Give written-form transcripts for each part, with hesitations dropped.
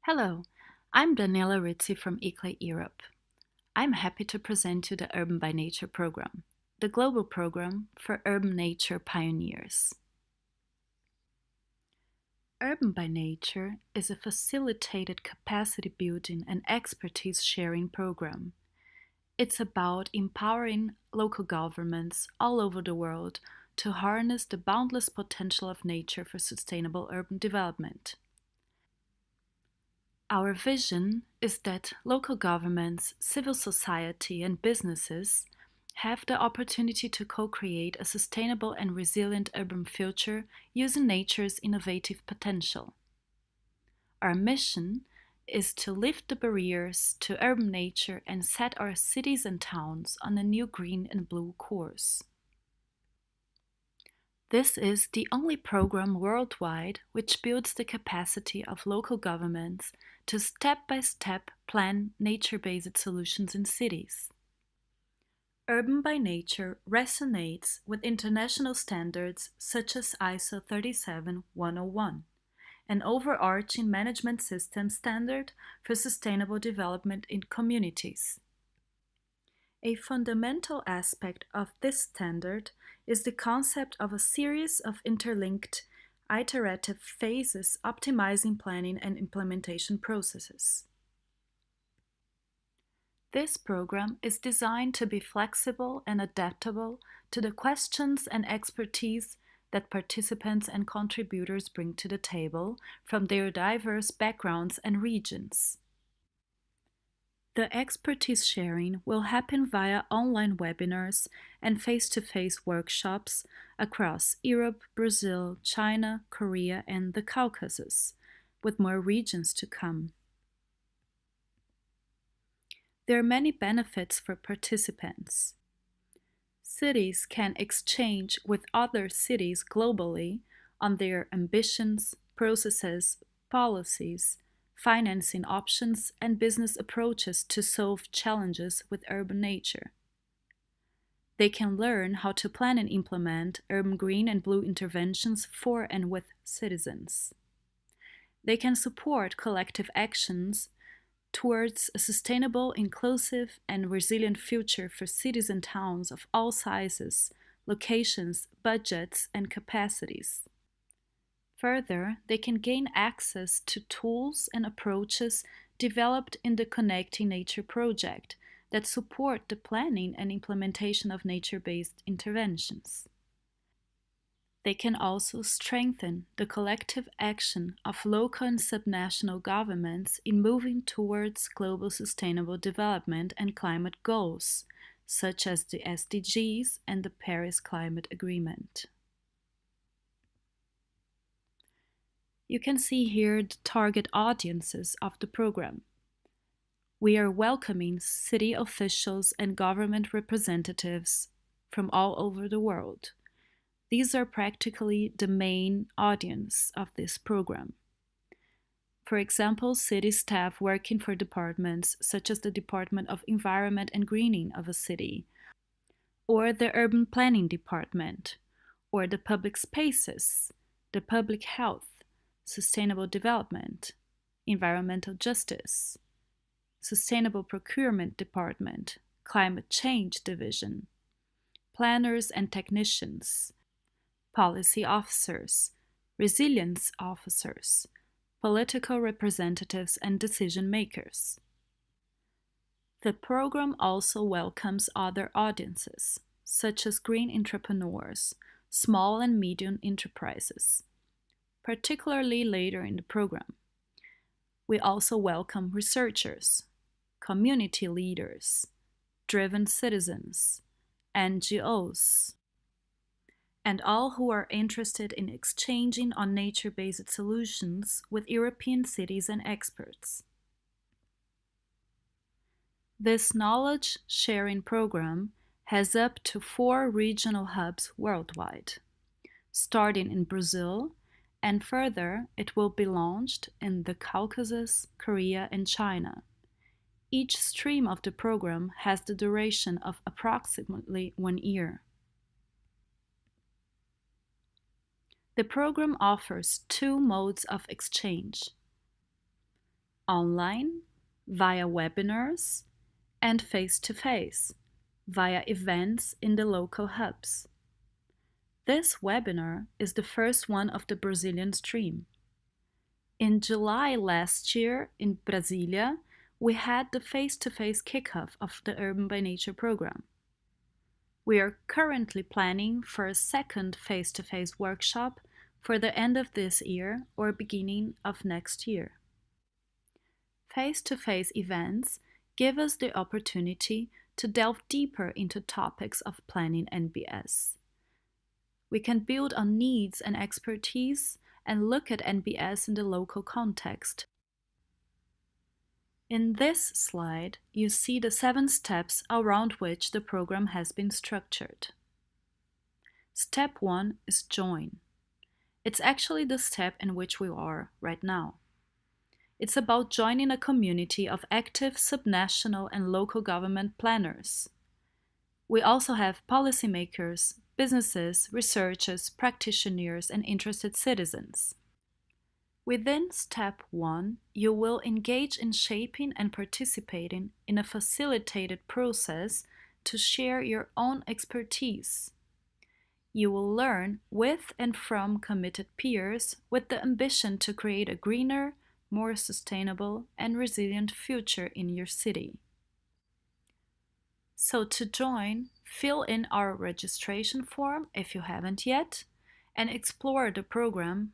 Hello, I'm Daniela Rizzi from Upscale Europe. I'm happy to present you the Urban by Nature program, the global program for urban nature pioneers. Urban by Nature is a facilitated capacity building and expertise sharing program. It's about empowering local governments all over the world to harness the boundless potential of nature for sustainable urban development. Our vision is that local governments, civil society, and businesses have the opportunity to co-create a sustainable and resilient urban future using nature's innovative potential. Our mission is to lift the barriers to urban nature and set our cities and towns on a new green and blue course. This is the only program worldwide which builds the capacity of local governments to step-by-step plan nature-based solutions in cities. Urban by Nature resonates with international standards such as ISO 37101, an overarching management system standard for sustainable development in communities. A fundamental aspect of this standard is the concept of a series of interlinked, iterative phases optimizing planning and implementation processes. This program is designed to be flexible and adaptable to the questions and expertise that participants and contributors bring to the table from their diverse backgrounds and regions. The expertise sharing will happen via online webinars and face-to-face workshops across Europe, Brazil, China, Korea, and the Caucasus, with more regions to come. There are many benefits for participants. Cities can exchange with other cities globally on their ambitions, processes, policies, financing options, and business approaches to solve challenges with urban nature. They can learn how to plan and implement urban green and blue interventions for and with citizens. They can support collective actions towards a sustainable, inclusive, and resilient future for cities and towns of all sizes, locations, budgets, and capacities. Further, they can gain access to tools and approaches developed in the Connecting Nature project that support the planning and implementation of nature-based interventions. They can also strengthen the collective action of local and subnational governments in moving towards global sustainable development and climate goals, such as the SDGs and the Paris Climate Agreement. You can see here the target audiences of the program. We are welcoming city officials and government representatives from all over the world. These are practically the main audience of this program. For example, city staff working for departments such as the Department of Environment and Greening of a city, or the Urban Planning Department, or the Public Spaces, the Public Health, Sustainable Development, Environmental Justice, Sustainable Procurement Department, Climate Change Division, planners and technicians, policy officers, resilience officers, political representatives, and decision makers. The program also welcomes other audiences, such as green entrepreneurs, small and medium enterprises, particularly later in the program. We also welcome researchers, community leaders, driven citizens, NGOs, and all who are interested in exchanging on nature-based solutions with European cities and experts. This knowledge-sharing program has up to 4 regional hubs worldwide, starting in Brazil, and further it will be launched in the Caucasus, Korea, and China. Each stream of the program has the duration of approximately 1 year. The program offers 2 modes of exchange. online, via webinars, and face-to-face, via events in the local hubs. This webinar is the first one of the Brazilian stream. In July last year in Brasilia, we had the face-to-face kickoff of the UrbanByNature program. We are currently planning for a second face-to-face workshop for the end of this year or beginning of next year. Face-to-face events give us the opportunity to delve deeper into topics of planning NBS. We can build on needs and expertise and look at NBS in the local context. In this slide, you see the 7 steps around which the program has been structured. Step 1 is join. It's actually the step in which we are right now. It's about joining a community of active subnational and local government planners. We also have policymakers, businesses, researchers, practitioners, and interested citizens. Within Step 1, you will engage in shaping and participating in a facilitated process to share your own expertise. You will learn with and from committed peers with the ambition to create a greener, more sustainable, and resilient future in your city. So to join, fill in our registration form if you haven't yet, and explore the program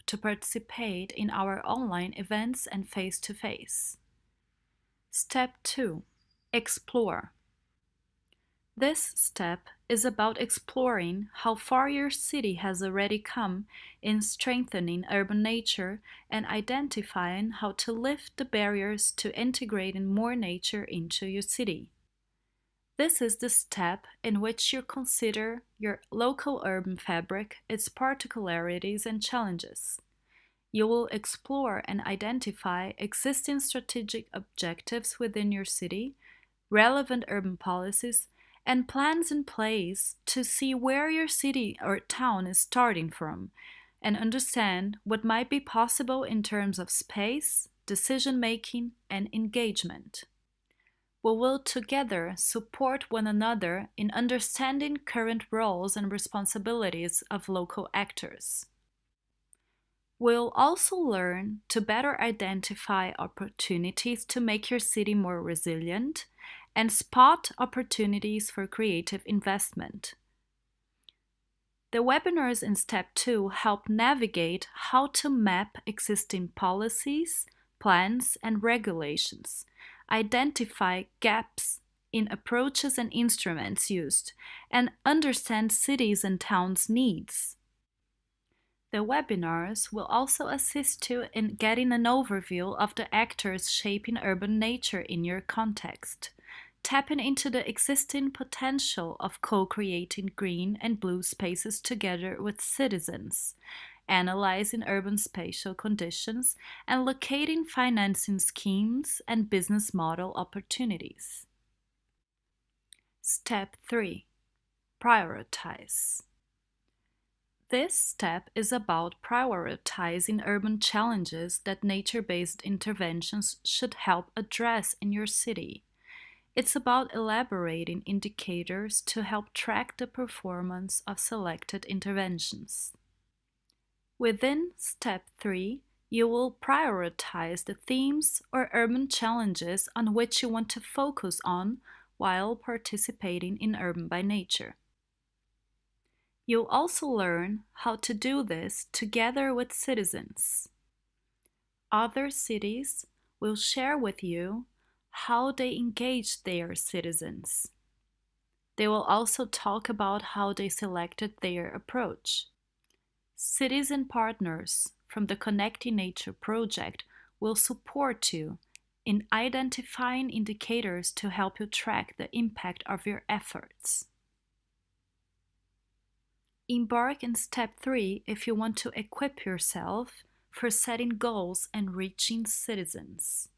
to participate in our online events and face-to-face. Step 2. Explore. This step is about exploring how far your city has already come in strengthening urban nature and identifying how to lift the barriers to integrating more nature into your city. This is the step in which you consider your local urban fabric, its particularities and challenges. You will explore and identify existing strategic objectives within your city, relevant urban policies, and plans in place to see where your city or town is starting from and understand what might be possible in terms of space, decision-making, and engagement. We will together support one another in understanding current roles and responsibilities of local actors. We'll also learn to better identify opportunities to make your city more resilient and spot opportunities for creative investment. The webinars in Step 2 help navigate how to map existing policies, plans, and regulations, identify gaps in approaches and instruments used, and understand cities' and towns' needs. The webinars will also assist you in getting an overview of the actors shaping urban nature in your context, tapping into the existing potential of co-creating green and blue spaces together with citizens, analyzing urban spatial conditions, and locating financing schemes and business model opportunities. Step 3. Prioritize. This step is about prioritizing urban challenges that nature-based interventions should help address in your city. It's about elaborating indicators to help track the performance of selected interventions. Within Step 3, you will prioritize the themes or urban challenges on which you want to focus on while participating in UrbanByNature. You'll also learn how to do this together with citizens. Other cities will share with you how they engage their citizens. They will also talk about how they selected their approach. Cities and partners from the Connecting Nature project will support you in identifying indicators to help you track the impact of your efforts. Embark in Step 3 if you want to equip yourself for setting goals and reaching citizens.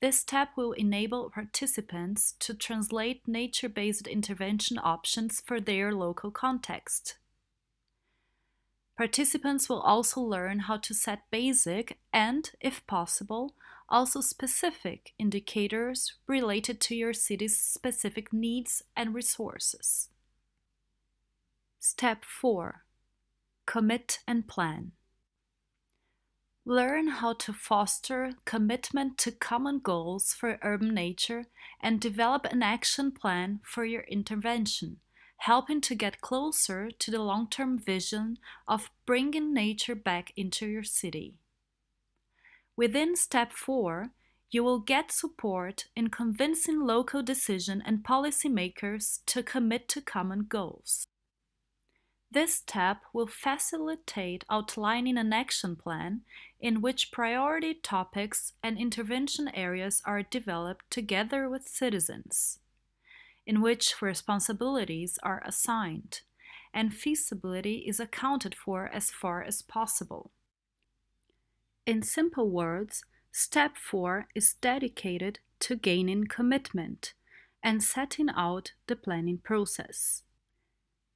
This step will enable participants to translate nature-based intervention options for their local context. Participants will also learn how to set basic and, if possible, also specific indicators related to your city's specific needs and resources. Step 4. Commit and plan. Learn how to foster commitment to common goals for urban nature and develop an action plan for your intervention, helping to get closer to the long-term vision of bringing nature back into your city. Within Step 4, you will get support in convincing local decision and policymakers to commit to common goals. This step will facilitate outlining an action plan in which priority topics and intervention areas are developed together with citizens, in which responsibilities are assigned, and feasibility is accounted for as far as possible. In simple words, Step 4 is dedicated to gaining commitment and setting out the planning process.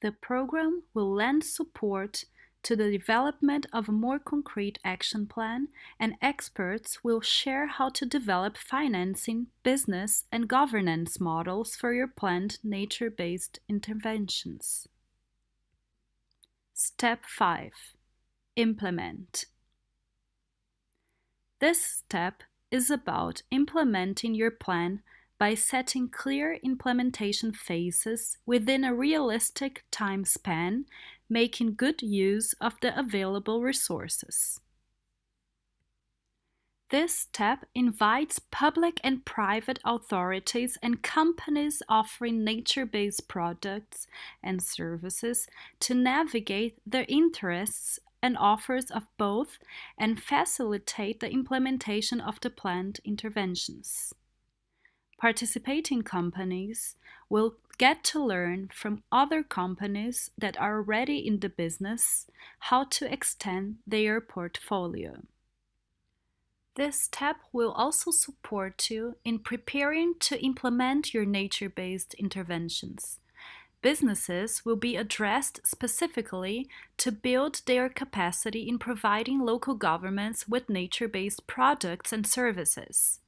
The program will lend support to the development of a more concrete action plan, and experts will share how to develop financing, business, and governance models for your planned nature-based interventions. Step 5. Implement. This step is about implementing your plan by setting clear implementation phases within a realistic time span, making good use of the available resources. This step invites public and private authorities and companies offering nature-based products and services to navigate the interests and offers of both and facilitate the implementation of the planned interventions. Participating companies will get to learn from other companies that are already in the business how to extend their portfolio. This step will also support you in preparing to implement your nature-based interventions. Businesses will be addressed specifically to build their capacity in providing local governments with nature-based products and services.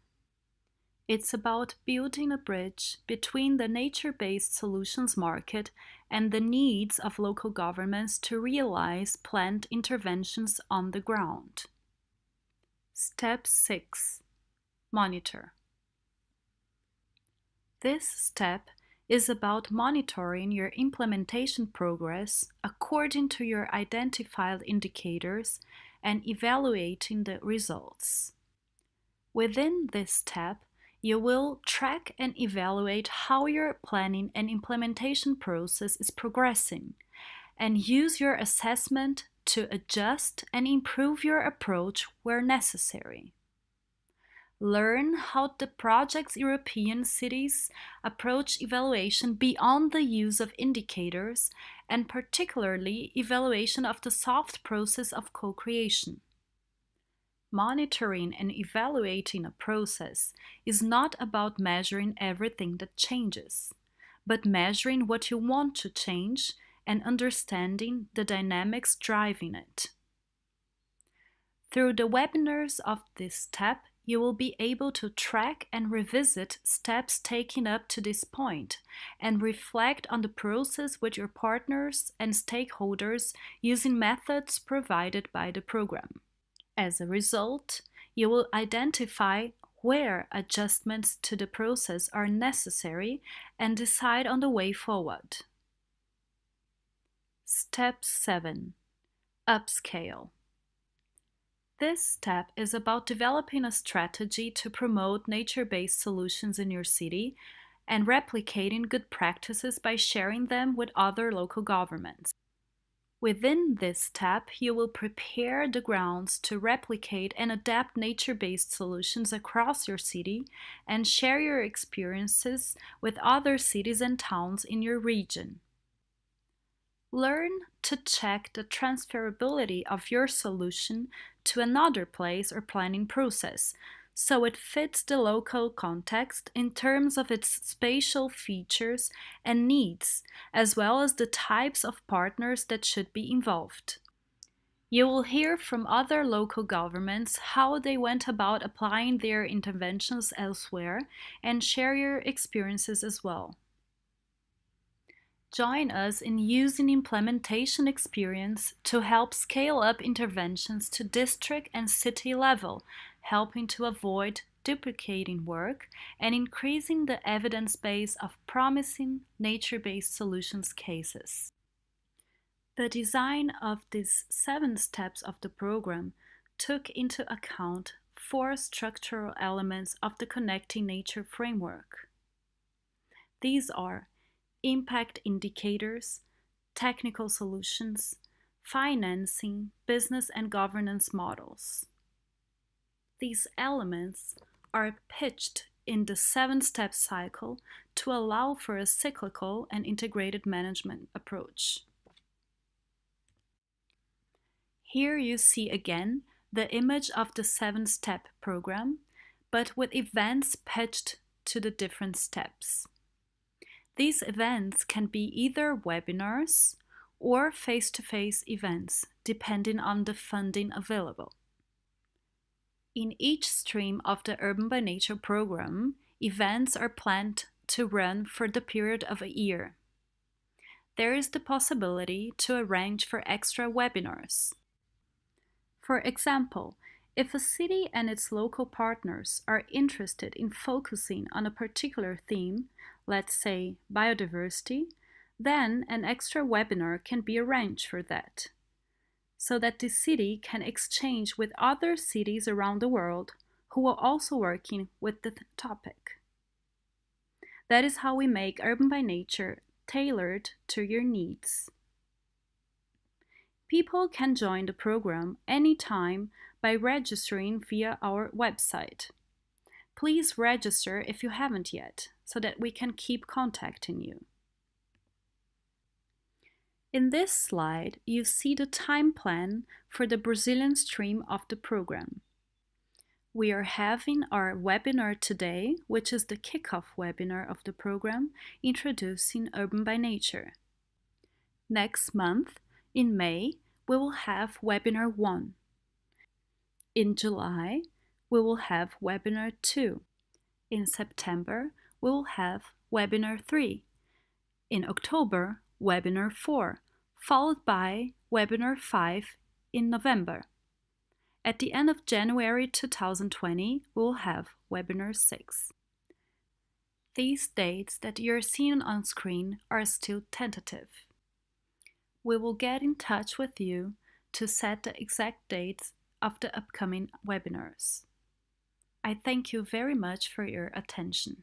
It's about building a bridge between the nature-based solutions market and the needs of local governments to realize planned interventions on the ground. Step 6. Monitor. This step is about monitoring your implementation progress according to your identified indicators and evaluating the results. Within this step, you will track and evaluate how your planning and implementation process is progressing, and use your assessment to adjust and improve your approach where necessary. Learn how the project's European cities approach evaluation beyond the use of indicators, and particularly evaluation of the soft process of co-creation. Monitoring and evaluating a process is not about measuring everything that changes, but measuring what you want to change and understanding the dynamics driving it. Through the webinars of this step, you will be able to track and revisit steps taken up to this point and reflect on the process with your partners and stakeholders using methods provided by the program. As a result, you will identify where adjustments to the process are necessary and decide on the way forward. Step 7. Upscale. This step is about developing a strategy to promote nature-based solutions in your city and replicating good practices by sharing them with other local governments. Within this step, you will prepare the grounds to replicate and adapt nature-based solutions across your city and share your experiences with other cities and towns in your region. Learn to check the transferability of your solution to another place or planning process, so it fits the local context in terms of its spatial features and needs, as well as the types of partners that should be involved. You will hear from other local governments how they went about applying their interventions elsewhere and share your experiences as well. Join us in using implementation experience to help scale up interventions to district and city level, helping to avoid duplicating work and increasing the evidence base of promising nature-based solutions cases. The design of these 7 steps of the program took into account 4 structural elements of the Connecting Nature framework. These are impact indicators, technical solutions, financing, business and governance models. These elements are pitched in the 7-step cycle to allow for a cyclical and integrated management approach. Here you see again the image of the 7-step program, but with events pitched to the different steps. These events can be either webinars or face-to-face events, depending on the funding available. In each stream of the UrbanByNature program, events are planned to run for the period of a year. There is the possibility to arrange for extra webinars. For example, if a city and its local partners are interested in focusing on a particular theme, let's say biodiversity, then an extra webinar can be arranged for that, so that the city can exchange with other cities around the world who are also working with the topic. That is how we make UrbanByNature tailored to your needs. People can join the program anytime by registering via our website. Please register if you haven't yet, so that we can keep contacting you. In this slide, you see the time plan for the Brazilian stream of the program. We are having our webinar today, which is the kickoff webinar of the program, introducing UrbanByNature. Next month, in May, we will have webinar 1. In July, we will have webinar 2. In September, we will have webinar 3. In October, webinar 4, followed by webinar 5 in November. At the end of January 2020, we will have webinar 6. These dates that you're seeing on screen are still tentative. We will get in touch with you to set the exact dates of the upcoming webinars. I thank you very much for your attention.